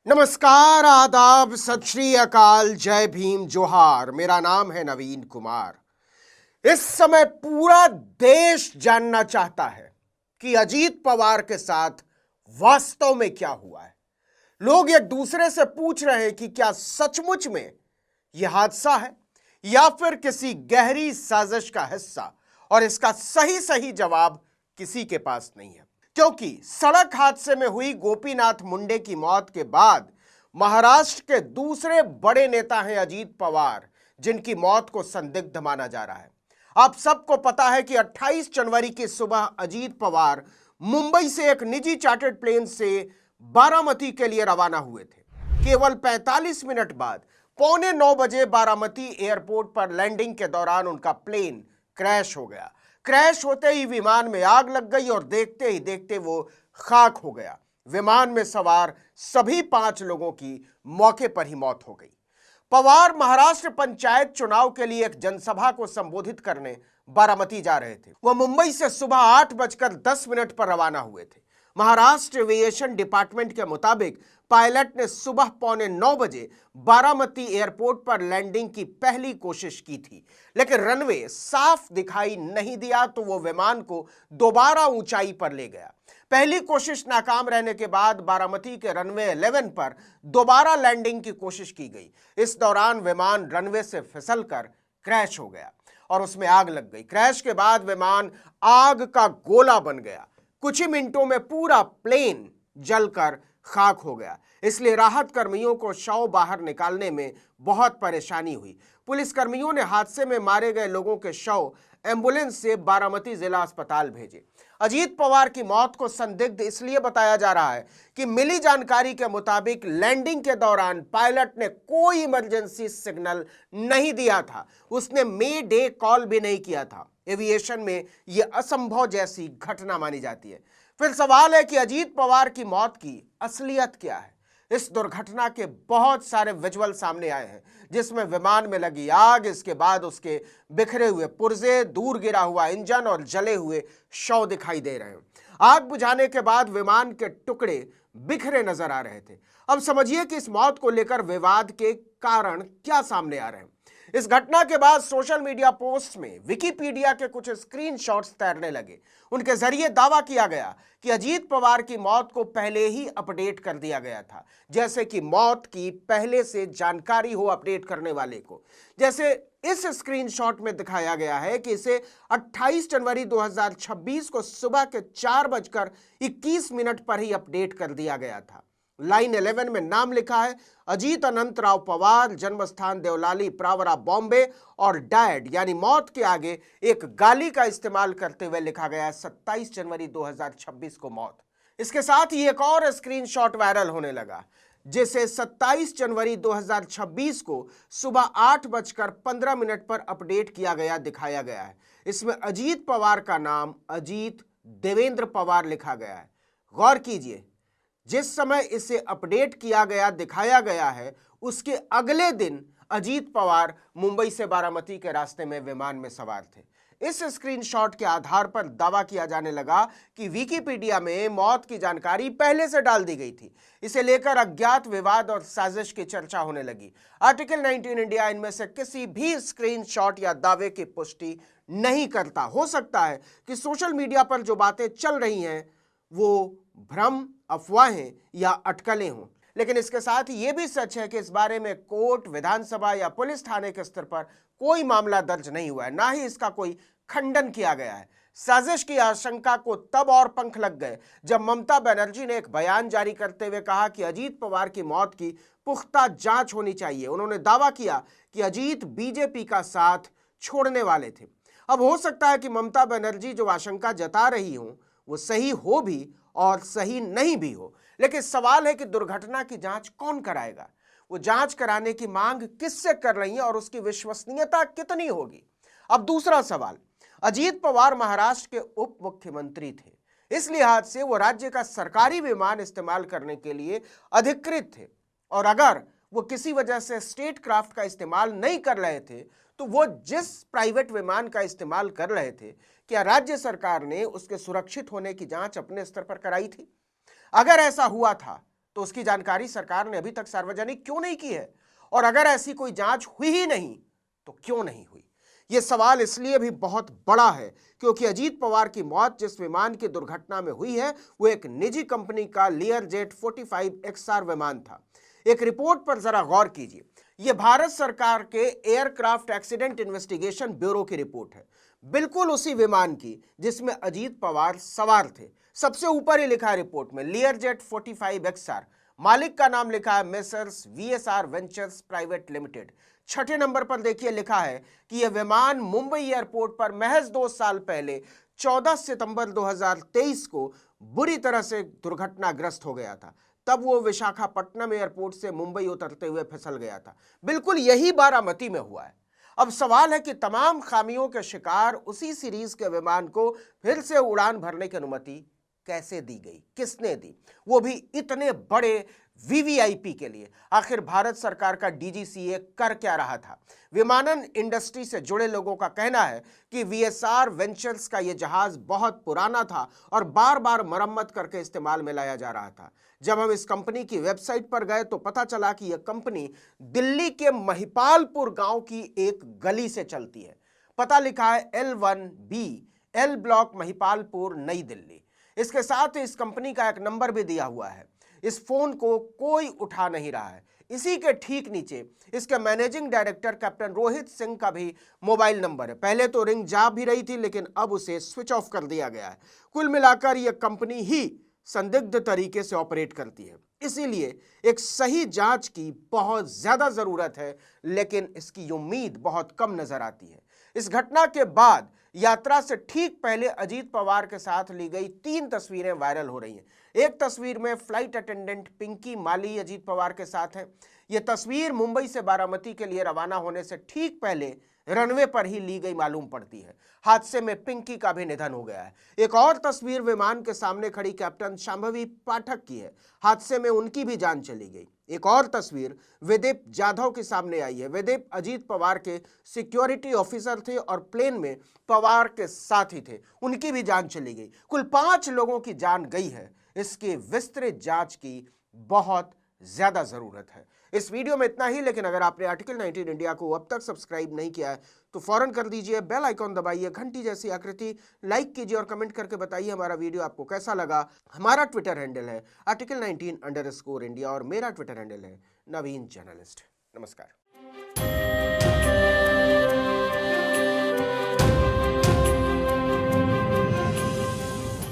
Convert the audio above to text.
नमस्कार, आदाब, सत श्री अकाल, जय भीम, जोहार। मेरा नाम है नवीन कुमार। इस समय पूरा देश जानना चाहता है कि अजीत पवार के साथ वास्तव में क्या हुआ है। लोग एक दूसरे से पूछ रहे हैं कि क्या सचमुच में यह हादसा है या फिर किसी गहरी साजिश का हिस्सा, और इसका सही सही जवाब किसी के पास नहीं है। क्योंकि सड़क हादसे में हुई गोपीनाथ मुंडे की मौत के बाद महाराष्ट्र के दूसरे बड़े नेता हैं अजीत पवार, जिनकी मौत को संदिग्ध माना जा रहा है। आप सबको पता है कि 28 जनवरी की सुबह अजीत पवार मुंबई से एक निजी चार्टर्ड प्लेन से बारामती के लिए रवाना हुए थे। केवल 45 मिनट बाद 8:45 बारामती एयरपोर्ट पर लैंडिंग के दौरान उनका प्लेन क्रैश हो गया। क्रैश होते ही विमान में आग लग गई और देखते ही देखते वो खाक हो गया। विमान में सवार सभी 5 लोगों की मौके पर ही मौत हो गई। पवार महाराष्ट्र पंचायत चुनाव के लिए एक जनसभा को संबोधित करने बारामती जा रहे थे। वह मुंबई से सुबह 8:10 पर रवाना हुए थे। महाराष्ट्र एविएशन डिपार्टमेंट के मुताबिक पायलट ने सुबह 8:45 बारामती एयरपोर्ट पर लैंडिंग की पहली कोशिश की थी, लेकिन रनवे साफ दिखाई नहीं दिया तो वो विमान को दोबारा ऊंचाई पर ले गया। पहली कोशिश नाकाम रहने के बाद बारामती के रनवे 11 पर दोबारा लैंडिंग की कोशिश की गई। इस दौरान विमान रनवे से फिसलकर क्रैश हो गया और उसमें आग लग गई। क्रैश के बाद विमान आग का गोला बन गया। कुछ ही मिनटों में पूरा प्लेन जलकर खाक हो गया। इसलिए राहत कर्मियों को शव बाहर निकालने में बहुत परेशानी हुई। पुलिस कर्मियों ने हादसे में मारे गए लोगों के शव एम्बुलेंस से बारामती जिला अस्पताल भेजे। अजीत पवार की मौत को संदिग्ध इसलिए बताया जा रहा है कि मिली जानकारी के मुताबिक लैंडिंग के दौरान पायलट ने कोई इमरजेंसी सिग्नल नहीं दिया था। उसने मे डे कॉल भी नहीं किया था। एविएशन में यह असंभव जैसी घटना मानी जाती है। फिर सवाल है कि अजीत पवार की मौत की असलियत क्या है। इस दुर्घटना के बहुत सारे विजुअल सामने आए हैं, जिसमें विमान में लगी आग, इसके बाद उसके बिखरे हुए पुर्जे, दूर गिरा हुआ इंजन और जले हुए शव दिखाई दे रहे हैं। आग बुझाने के बाद विमान के टुकड़े बिखरे नजर आ रहे थे। अब समझिए कि इस मौत को लेकर विवाद के कारण क्या सामने आ रहे हैं। इस घटना के बाद सोशल मीडिया पोस्ट में विकिपीडिया के कुछ स्क्रीनशॉट्स तैरने लगे। उनके जरिए दावा किया गया कि अजीत पवार की मौत को पहले ही अपडेट कर दिया गया था, जैसे कि मौत की पहले से जानकारी हो अपडेट करने वाले को। जैसे इस स्क्रीनशॉट में दिखाया गया है कि इसे 28 जनवरी 2026 को सुबह के 4:21 पर ही अपडेट कर दिया गया था। लाइन 11 में नाम लिखा है अजीत अनंतराव पवार, जन्मस्थान देवलाली, प्रावरा, बॉम्बे, और डैड यानी मौत के आगे एक गाली का इस्तेमाल करते हुए लिखा गया है 27 जनवरी 2026 को मौत। इसके साथ ही एक और स्क्रीनशॉट वायरल होने लगा, जिसे 27 जनवरी 2026 को सुबह 8:15 पर अपडेट किया गया दिखाया गया है। इसमें अजीत पवार का नाम अजीत देवेंद्र पवार लिखा गया है। गौर कीजिए, जिस समय इसे अपडेट किया गया दिखाया गया है, उसके अगले दिन अजीत पवार मुंबई से बारामती के रास्ते में विमान में सवार थे। इस स्क्रीनशॉट के आधार पर दावा किया जाने लगा कि विकिपीडिया में मौत की जानकारी पहले से डाल दी गई थी। इसे लेकर अज्ञात विवाद और साजिश की चर्चा होने लगी। आर्टिकल 19 इंडिया इनमें से किसी भी स्क्रीनशॉट या दावे की पुष्टि नहीं करता। हो सकता है कि सोशल मीडिया पर जो बातें चल रही हैं वो भ्रम, अफवाहें या अटकलें हों, लेकिन इसके साथ ये भी सच है कि इस बारे में कोर्ट, विधानसभा या पुलिस थाने के स्तर पर कोई मामला दर्ज नहीं हुआ है, ना ही इसका कोई खंडन किया गया है। साजिश की आशंका को तब और पंख लग गए जब ममता बनर्जी ने एक बयान जारी करते हुए कहा कि अजीत पवार की मौत की पुख्ता जांच होनी चाहिए। उन्होंने दावा किया कि अजीत बीजेपी का साथ छोड़ने वाले थे। अब हो सकता है कि ममता बनर्जी जो आशंका जता रही हो वो सही हो भी और सही नहीं भी हो, लेकिन सवाल है कि दुर्घटना की जांच कौन कराएगा। वो जांच कराने की मांग किससे कर रही है और उसकी विश्वसनीयता कितनी होगी। अब दूसरा सवाल, अजीत पवार महाराष्ट्र के उप मुख्यमंत्री थे, इस लिहाज से वो राज्य का सरकारी विमान इस्तेमाल करने के लिए अधिकृत थे, और अगर वो किसी वजह से स्टेट क्राफ्ट का इस्तेमाल नहीं कर रहे थे तो वो जिस प्राइवेट विमान का इस्तेमाल कर रहे थे, क्या राज्य सरकार ने उसके सुरक्षित होने की जांच अपने स्तर पर कराई थी? अगर ऐसा हुआ था तो उसकी जानकारी सरकार ने अभी तक सार्वजनिक क्यों नहीं की है? और अगर ऐसी कोई जांच हुई ही नहीं तो क्यों नहीं हुई? यह सवाल इसलिए भी बहुत बड़ा है क्योंकि अजीत पवार की मौत जिस विमान की दुर्घटना में हुई है वो एक निजी कंपनी का लियरजेट 45XR विमान था। एक रिपोर्ट पर जरा गौर कीजिए। यह भारत सरकार के एयरक्राफ्ट एक्सीडेंट इन्वेस्टिगेशन ब्यूरो की रिपोर्ट है, बिल्कुल उसी विमान की जिसमें अजीत पवार सवार थे। सबसे ऊपर ही लिखा है रिपोर्ट में लियरजेट 45XR, मालिक का नाम लिखा है messrs VSR ventures private limited. छठे नंबर पर देखिए लिखा है कि यह विमान मुंबई एयरपोर्ट पर महज 2 साल पहले 14 सितंबर 2023 को बुरी तरह से दुर्घटनाग्रस्त हो गया था। तब वो विशाखापट्टनम एयरपोर्ट से मुंबई उतरते हुए फिसल गया था। बिल्कुल यही बारामती में हुआ है। अब सवाल है कि तमाम खामियों के शिकार उसी सीरीज के विमान को फिर से उड़ान भरने की अनुमति कैसे दी गई, किसने दी, वो भी इतने बड़े VVIP के लिए? आखिर भारत सरकार का DGCA कर क्या रहा था? विमानन इंडस्ट्री से जुड़े लोगों का कहना है कि VSR वेंचर्स का यह जहाज बहुत पुराना था और बार बार मरम्मत करके इस्तेमाल में लाया जा रहा था। जब हम इस कंपनी की वेबसाइट पर गए तो पता चला कि यह कंपनी दिल्ली के महिपालपुर गांव की एक गली से चलती है। पता लिखा है L1B, L ब्लॉक, महिपालपुर, नई दिल्ली। इसके साथ इस कंपनी का एक नंबर भी दिया हुआ है। इस फोन को कोई उठा नहीं रहा है। इसी के ठीक नीचे इसके managing director captain Rohit Singh का भी मोबाइल नंबर है। पहले तो रिंग जा भी रही थी लेकिन अब उसे स्विच ऑफ कर दिया गया है। कुल मिलाकर यह कंपनी ही संदिग्ध तरीके से ऑपरेट करती है। इसीलिए एक सही जांच की बहुत ज्यादा जरूरत है, लेकिन इसकी उम्मीद बहुत कम नजर आती है। इस घटना के बाद यात्रा से ठीक पहले अजीत पवार के साथ ली गई 3 तस्वीरें वायरल हो रही हैं। एक तस्वीर में फ्लाइट अटेंडेंट पिंकी माली अजीत पवार के साथ है। यह तस्वीर मुंबई से बारामती के लिए रवाना होने से ठीक पहले रनवे पर ही ली गई मालूम पड़ती है। हादसे में पिंकी का भी निधन हो गया है। एक और तस्वीर विमान के सामने खड़ी कैप्टन शांभवी पाठक की है। हादसे में उनकी भी जान चली गई। एक और तस्वीर विदीप जाधव के सामने आई है। विदीप अजीत पवार के सिक्योरिटी ऑफिसर थे और प्लेन में पवार के साथ ही थे, उनकी भी जान चली गई। कुल 5 लोगों की जान गई है। इसकी विस्तृत जांच की बहुत ज्यादा जरूरत है। इस वीडियो में इतना ही, लेकिन अगर आपने आर्टिकल 19 इंडिया को अब तक सब्सक्राइब नहीं किया है तो फौरन कर दीजिए, बेल आइकॉन दबाइए, घंटी जैसी आकृति लाइक कीजिए और कमेंट करके बताइए हमारा वीडियो आपको कैसा लगा। हमारा ट्विटर हैंडल है article19_India और मेरा ट्विटर हैंडल है नवीन जर्नलिस्ट। नमस्कार।